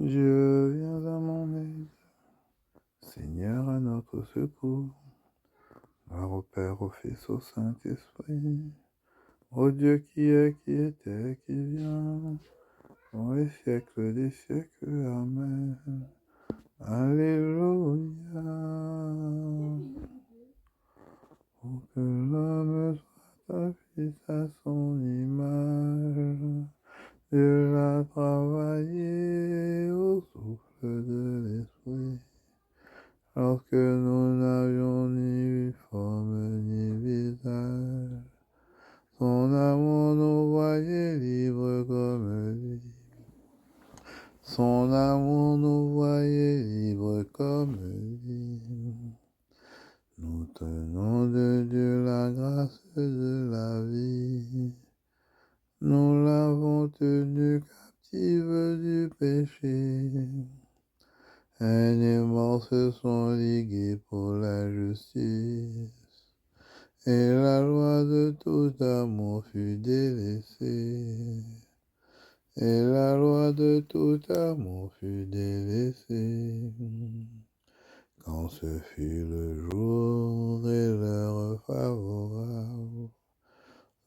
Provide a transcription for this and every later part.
Dieu, viens à mon aide. Seigneur, à notre secours. Gloire au Père, au Fils, au Saint-Esprit. Ô Dieu qui est, qui était, qui vient, dans les siècles des siècles. Amen. Alléluia. Pour que l'homme soit fils à son image, Dieu l'a travaillé au souffle de l'Esprit. Lorsque nous n'avions ni forme ni visage, son amour nous voyait libres comme lui. Son amour nous voyait libres comme lui. Nous tenons de Dieu la grâce de la vie. Nous l'avons tenue captive du péché. Elle et mort se sont ligués pour la justice. Et la loi de tout amour fut délaissée. Et la loi de tout amour fut délaissée. Quand ce fut le jour et l'heure favorable,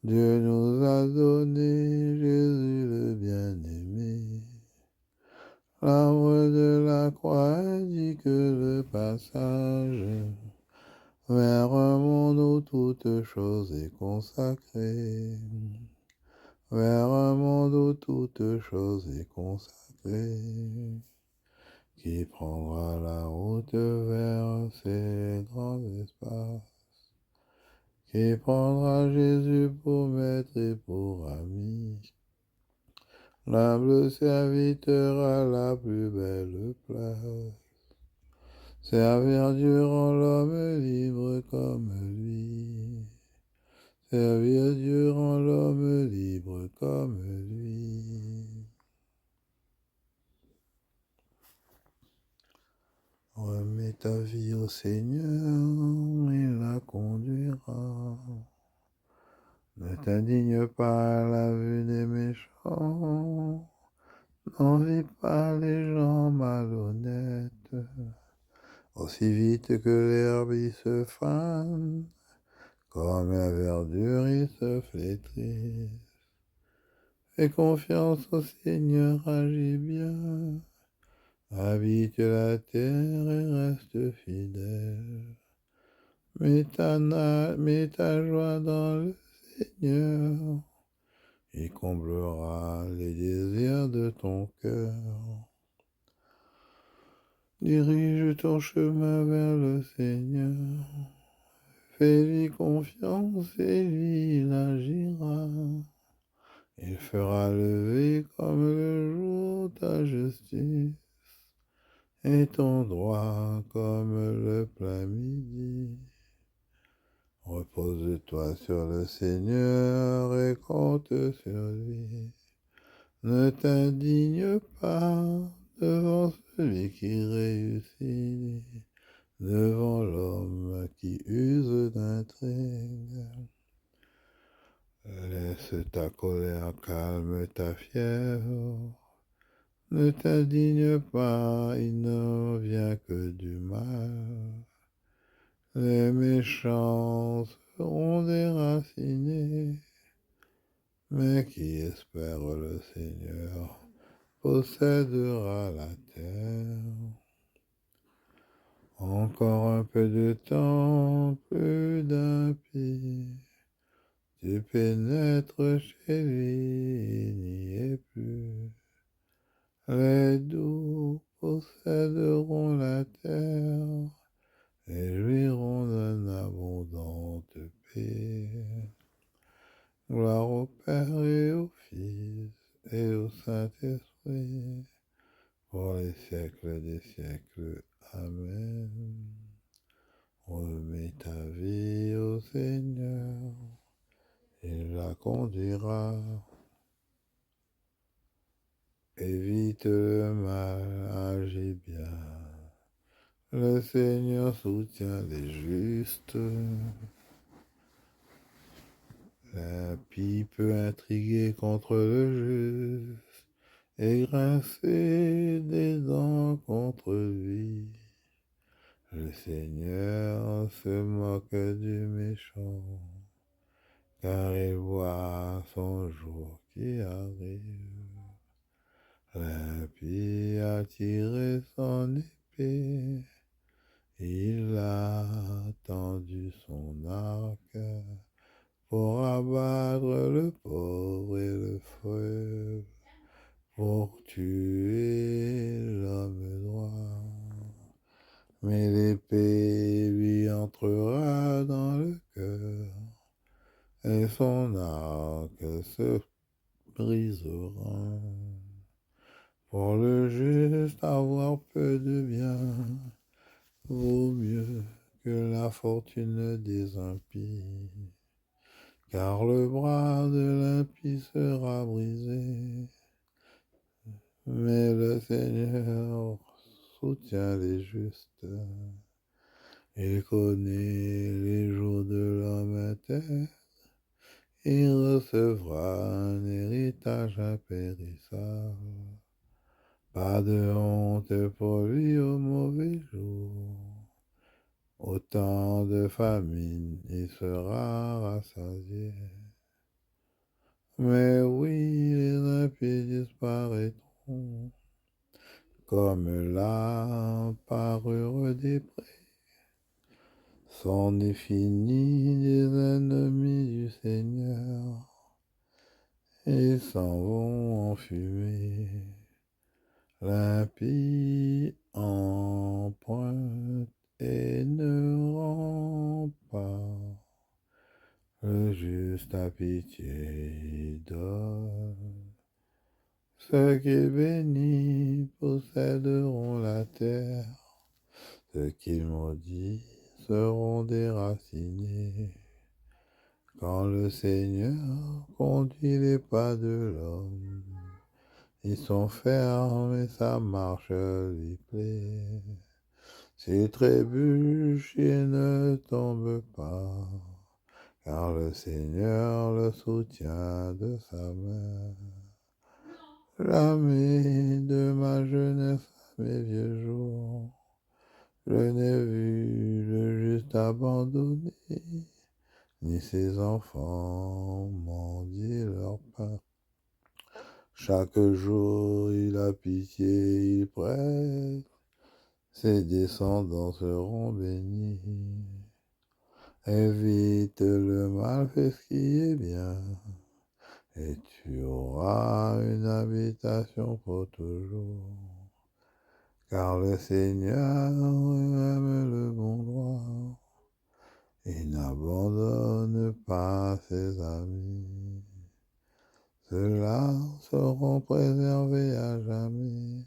Dieu nous a donné Jésus le bien-aimé. L'arbre de la croix indique le passage vers un monde où toute chose est consacrée. Vers un monde où toute chose est consacrée. Qui prendra la route vers ces grands espaces. Qui prendra Jésus pour maître et pour ami. L'humble serviteur à la plus belle place. Servir Dieu rend l'homme libre comme lui. Servir Dieu rend l'homme libre comme lui. Remets ta vie au Seigneur, il la conduira. Ne t'indigne pas à la vue des méchants. N'envie pas les gens malhonnêtes. Aussi vite que l'herbe il se fane, comme la verdure il se flétrit. Fais confiance au Seigneur, agis bien. Habite la terre et reste fidèle. Mets ta joie dans le Seigneur. Il comblera les désirs de ton cœur. Dirige ton chemin vers le Seigneur. Fais-lui confiance et lui il agira. Il fera lever comme le jour ta justice et ton droit comme le plein midi. Repose-toi sur le Seigneur et compte sur lui. Ne t'indigne pas devant celui qui réussit, devant l'homme qui use d'intrigue. Laisse ta colère, calme ta fièvre. Ne t'indigne pas, il ne vient que du mal. Les méchants seront déracinés, mais qui espère le Seigneur possédera la terre. Encore un peu de temps, plus d'impies. Tu pénètres chez lui, il n'y est plus. Les doux posséderont la terre et jouiront d'un abondante paix. Gloire au Père et au Fils et au Saint-Esprit, pour les siècles des siècles. Amen. Remets ta vie au Seigneur, il la conduira. Évite le mal, agis bien. Le Seigneur soutient les justes. L'impie peut intriguer contre le juste et grincer des dents contre lui. Le Seigneur se moque du méchant, car il voit son jour qui arrive. L'impie a tiré son épée, il a tendu son arc pour abattre le pauvre et le feu, pour tuer l'homme droit. Mais l'épée lui entrera dans le cœur, et son arc se brisera. Pour le juste avoir peu de bien vaut mieux que la fortune des impies, car le bras de l'impie sera brisé, mais le Seigneur soutient les justes. Il connaît les jours de l'homme intègre, il recevra un héritage impérissable. Pas de honte pour lui au mauvais jour. Au temps de famine, il sera rassasié. Mais oui, les impies disparaîtront, comme la parure des prés. C'en est fini des ennemis du Seigneur, ils s'en vont en fumée. L'impie emprunte et ne rend pas, le juste a pitié il donne. Ceux qu'il bénit posséderont la terre, ceux qu'il maudit seront déracinés. Quand le Seigneur conduit les pas de l'homme, ils sont fermes et sa marche lui plaît. S'il trébuche, il ne tombe pas, car le Seigneur le soutient de sa main. Jamais de ma jeunesse à mes vieux jours, je n'ai vu le juste abandonné, ni ses enfants mendier leur pain. Chaque jour il a pitié, il prête, ses descendants seront bénis. Évite le mal, fais ce qui est bien, et tu auras une habitation pour toujours. Car le Seigneur aime le bon droit, il n'abandonne pas ses amis. Ceux-là seront préservés à jamais.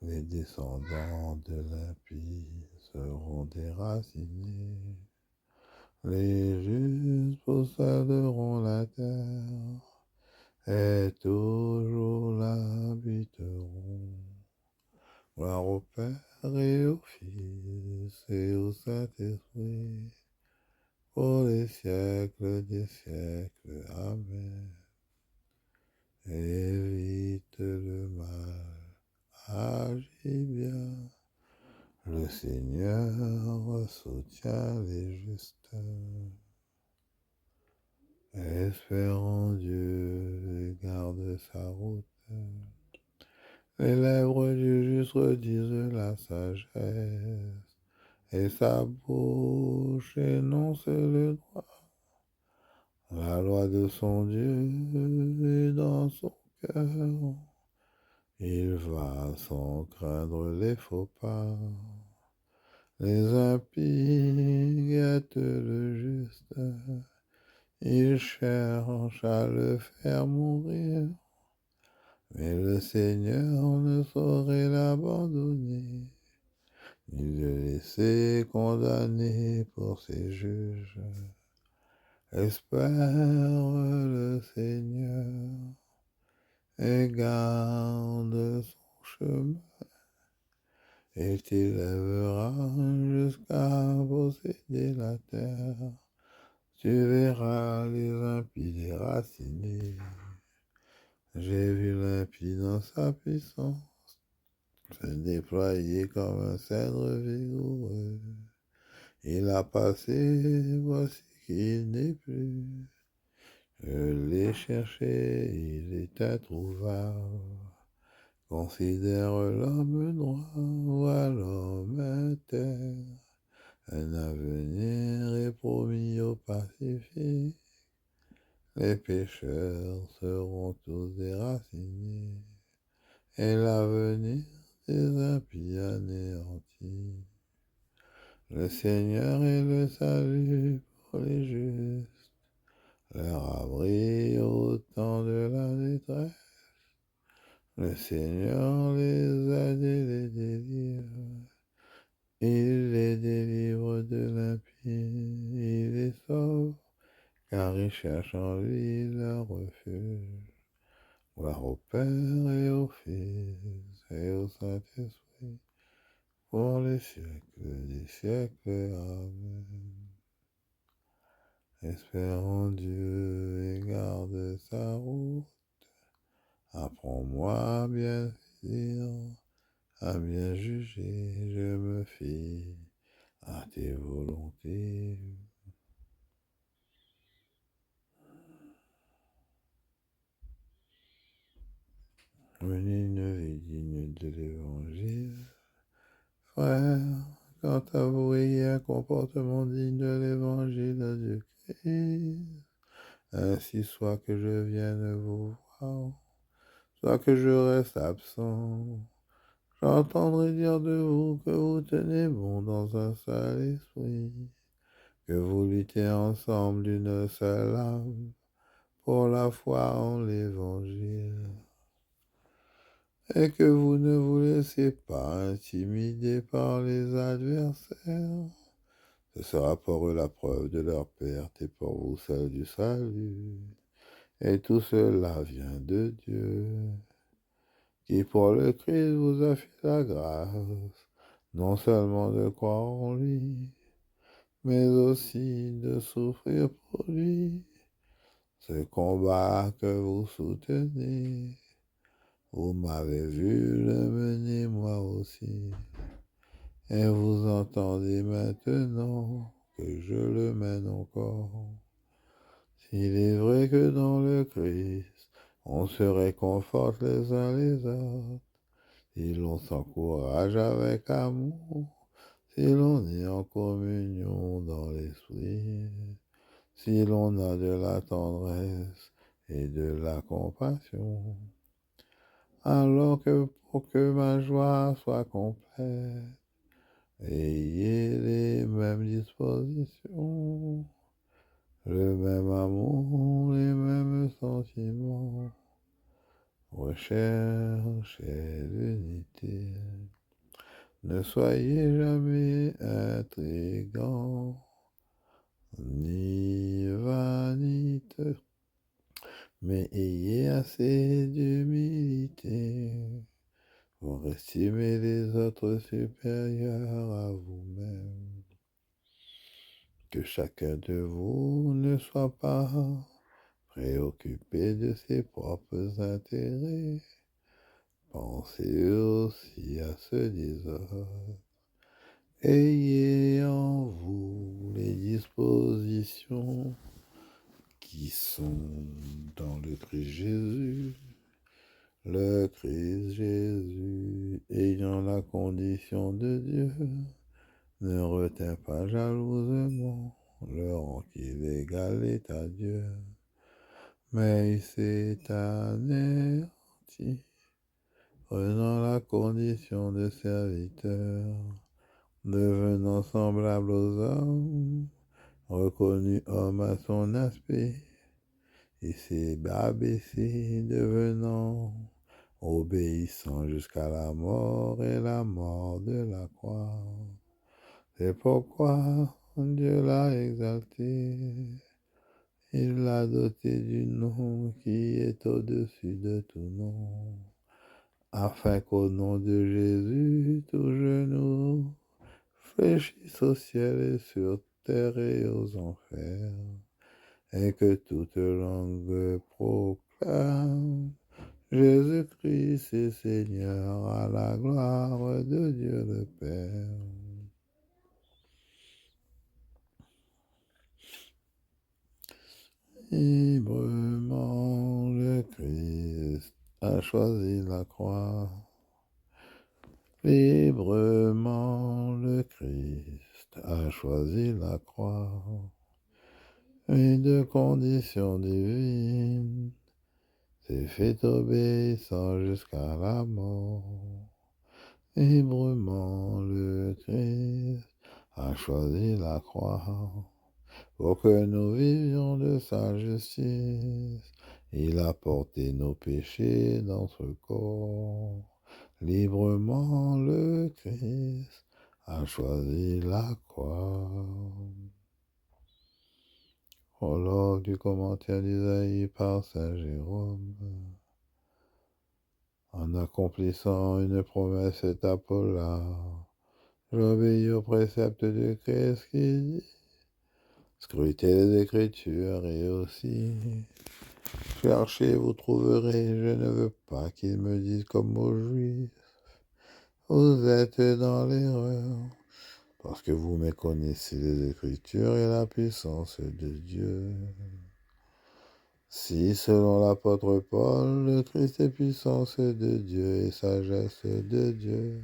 Les descendants de l'impie seront déracinés. Les justes posséderont la terre et toujours l'habiteront. Gloire au Père et au Fils et au Saint-Esprit, pour les siècles des siècles. Amen. Évite le mal, agis bien. Le Seigneur soutient les justes. Espère en Dieu et garde sa route. Les lèvres du juste redisent la sagesse, et sa bouche énonce le droit. La loi de son Dieu est dans son cœur. Il va sans craindre les faux pas. Les impies guettent le juste, ils cherchent à le faire mourir. Mais le Seigneur ne saurait l'abandonner, ni le laisser condamner pour ses juges. Espère le Seigneur et garde son chemin, et t'élèvera jusqu'à posséder la terre. Tu verras les impies déracinés, J'ai vu l'impie dans sa puissance se déployer comme un cèdre vigoureux. Il a passé, voici qu'il n'est plus. Je l'ai cherché, il est introuvable. Considère l'homme droit ou à l'homme intègre. Un avenir est promis au Pacifique. Les pécheurs seront tous déracinés. Et l'avenir des impies anéantis. Le Seigneur est le salut pour les justes, leur abri au temps de la détresse. Le Seigneur les aide et les délivre. Il les délivre de l'impie, il les sauve, car ils cherchent en lui leur refuge. Gloire au Père et au Fils et au Saint-Esprit, pour les siècles des siècles. Amen. Espérons Dieu et garde sa route. Apprends-moi à bien saisir, à bien juger, je me fie à tes volontés. Menez une vie digne de l'Évangile. Frère, quant à vous, ayez un comportement digne de l'Évangile du Christ. Ainsi soit que je vienne vous voir, soit que je reste absent. J'entendrai dire de vous que vous tenez bon dans un seul esprit, que vous luttez ensemble d'une seule âme pour la foi en l'Évangile, et que vous ne vous laissez pas intimider par les adversaires. Ce sera pour eux la preuve de leur perte et pour vous celle du salut. Et tout cela vient de Dieu, qui pour le Christ vous a fait la grâce, non seulement de croire en lui, mais aussi de souffrir pour lui. Ce combat que vous soutenez, vous m'avez vu le mener moi aussi, et vous entendez maintenant que je le mène encore. S'il est vrai que dans le Christ, on se réconforte les uns les autres, si l'on s'encourage avec amour, si l'on est en communion dans l'esprit, si l'on a de la tendresse et de la compassion, alors que pour que ma joie soit complète, ayez les mêmes dispositions, le même amour, les mêmes sentiments, recherchez l'unité. Ne soyez jamais intrigants, ni vaniteux, mais ayez assez d'humilité pour estimer les autres supérieurs à vous-même. Que chacun de vous ne soit pas préoccupé de ses propres intérêts. Pensez aussi à ceux des autres. Ayez en vous les dispositions qui sont dans le Christ Jésus. Le Christ Jésus, ayant la condition de Dieu, ne retint pas jalousement le rang qu'il égalait à Dieu, mais il s'est anéanti, prenant la condition de serviteur, devenant semblable aux hommes, reconnu homme à son aspect, il s'est abaissé, devenant obéissant jusqu'à la mort et la mort de la croix. C'est pourquoi Dieu l'a exalté, il l'a doté du nom qui est au-dessus de tout nom, afin qu'au nom de Jésus, tout genou fléchisse au ciel et sur terre et aux enfers, et que toute langue proclame Jésus-Christ est Seigneur, à la gloire de Dieu le Père. Librement, le Christ a choisi la croix. Librement, le Christ a choisi la croix. Et de conditions divines, s'est fait obéissant jusqu'à la mort. Librement, le Christ a choisi la croix pour que nous vivions de sa justice. Il a porté nos péchés dans ce corps. Librement, le Christ a choisi la croix. Prologue du commentaire d'Isaïe par Saint Jérôme. En accomplissant une promesse étape-là, j'obéis au précepte du Christ qui dit: scrutez les Écritures et aussi cherchez, vous trouverez. Je ne veux pas qu'ils me disent comme aux Juifs: vous êtes dans l'erreur, parce que vous méconnaissez les Écritures et la puissance de Dieu. Si, selon l'apôtre Paul, le Christ est puissance de Dieu et sagesse de Dieu,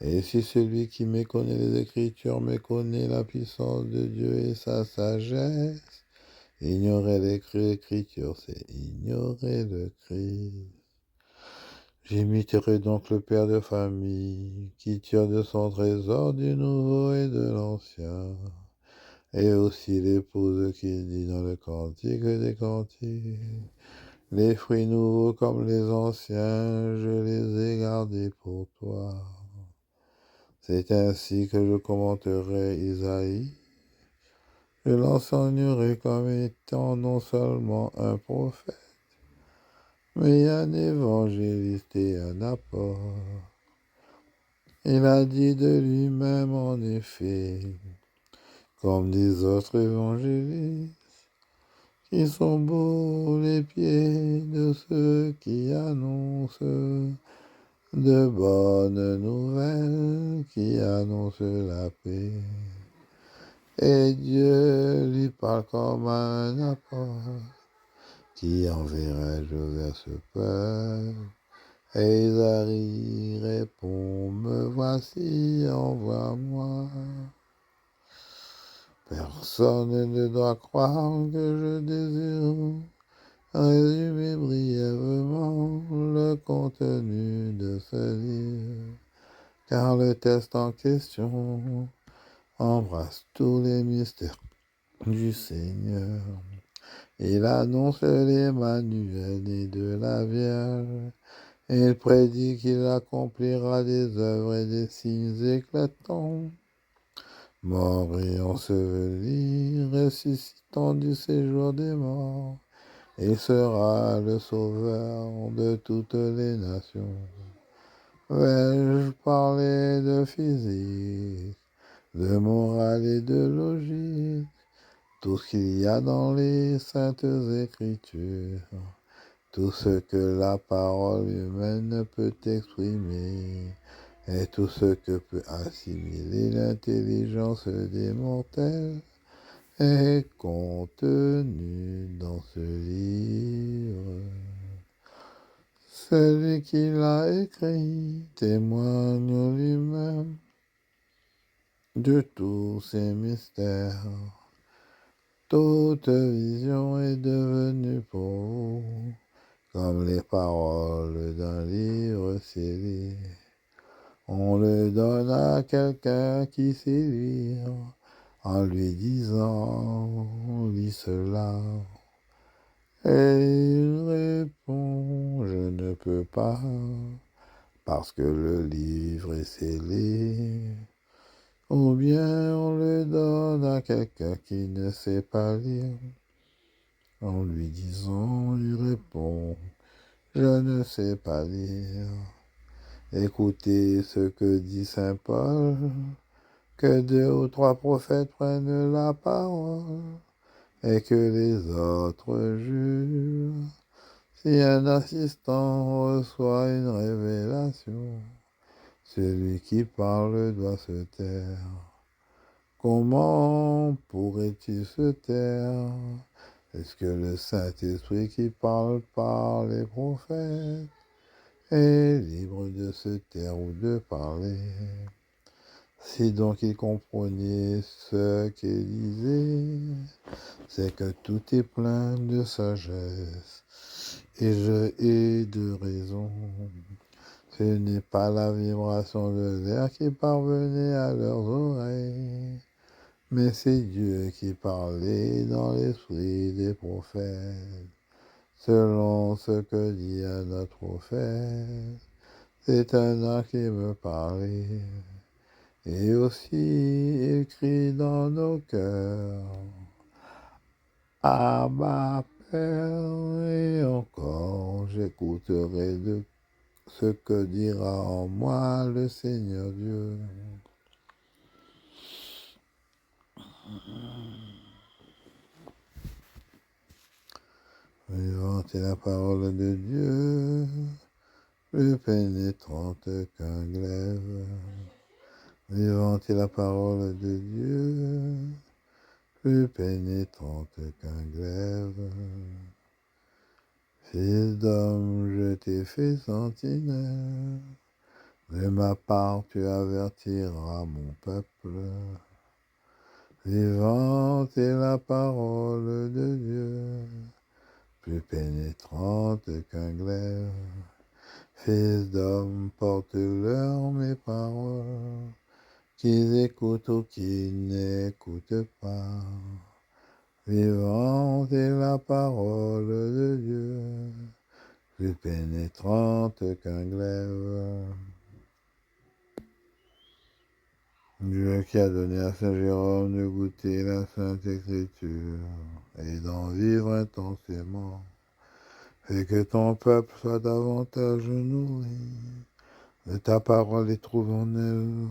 et si celui qui méconnaît les Écritures méconnaît la puissance de Dieu et sa sagesse, ignorer l'Écriture, c'est ignorer le Christ. J'imiterai donc le père de famille qui tire de son trésor du nouveau et de l'ancien, et aussi l'épouse qui dit dans le cantique des cantiques: les fruits nouveaux comme les anciens, je les ai gardés pour toi. C'est ainsi que je commenterai Isaïe. Je l'enseignerai comme étant non seulement un prophète, mais un évangéliste et un apôtre. Il a dit de lui-même en effet, comme des autres évangélistes, qui sont beaux les pieds de ceux qui annoncent de bonnes nouvelles, qui annoncent la paix. Et Dieu lui parle comme à un apôtre, qui enverrai-je vers ce peuple? Et Isaïe répond: me voici, envoie-moi. Personne ne doit croire que je désire résumer brièvement le contenu de ce livre, car le texte en question embrasse tous les mystères du Seigneur. Il annonce l'Emmanuel né de la Vierge. Il prédit qu'il accomplira des œuvres et des signes éclatants. Mort et enseveli, ressuscitant du séjour des morts, il sera le sauveur de toutes les nations. Vais-je parler de physique, de morale et de logique, tout ce qu'il y a dans les saintes Écritures, tout ce que la parole humaine peut exprimer, et tout ce que peut assimiler l'intelligence des mortels, est contenu dans ce livre. Celui qui l'a écrit témoigne lui-même de tous ces mystères. Toute vision est devenue pour vous comme les paroles d'un livre scellé. On le donne à quelqu'un qui sait lire, en lui disant: lis cela. Et il répond: je ne peux pas, parce que le livre est scellé. Ou bien on le donne à quelqu'un qui ne sait pas lire, en lui disant: il répond: je ne sais pas lire. Écoutez ce que dit saint Paul, que 2 ou 3 prophètes prennent la parole, et que les autres jurent. Si un assistant reçoit une révélation, celui qui parle doit se taire. Comment pourrait-il se taire? Est-ce que le Saint-Esprit qui parle par les prophètes est libre de se taire ou de parler? Si donc il comprenait ce qu'il disait, c'est que tout est plein de sagesse et de raison. Ce n'est pas la vibration de l'air qui parvenait à leurs oreilles, mais c'est Dieu qui parlait dans l'esprit des prophètes, selon ce que dit à notre prophète. C'est un ange qui me parlait, et aussi écrit dans nos cœurs. Abba, Père, et encore j'écouterai de ce que dira en moi le Seigneur Dieu. Vivante est la parole de Dieu, plus pénétrante qu'un glaive. Vivante est la parole de Dieu, plus pénétrante qu'un glaive. Fils d'homme, je t'ai fait sentinelle. De ma part, tu avertiras mon peuple. Vivante est la parole de Dieu, plus pénétrante qu'un glaive. Fils d'homme, porte-leur mes paroles, qu'ils écoutent ou qu'ils n'écoutent pas. Vivante est la parole de Dieu, plus pénétrante qu'un glaive. Dieu qui a donné à Saint Jérôme de goûter la Sainte Écriture et d'en vivre intensément, fait que ton peuple soit davantage nourri de ta parole et trouve en elle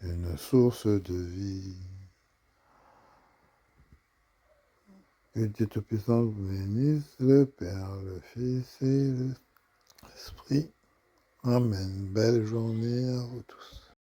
une source de vie. Que Dieu Tout-Puissant vous bénisse, le Père, le Fils et l'Esprit. Amen. Belle journée à vous tous.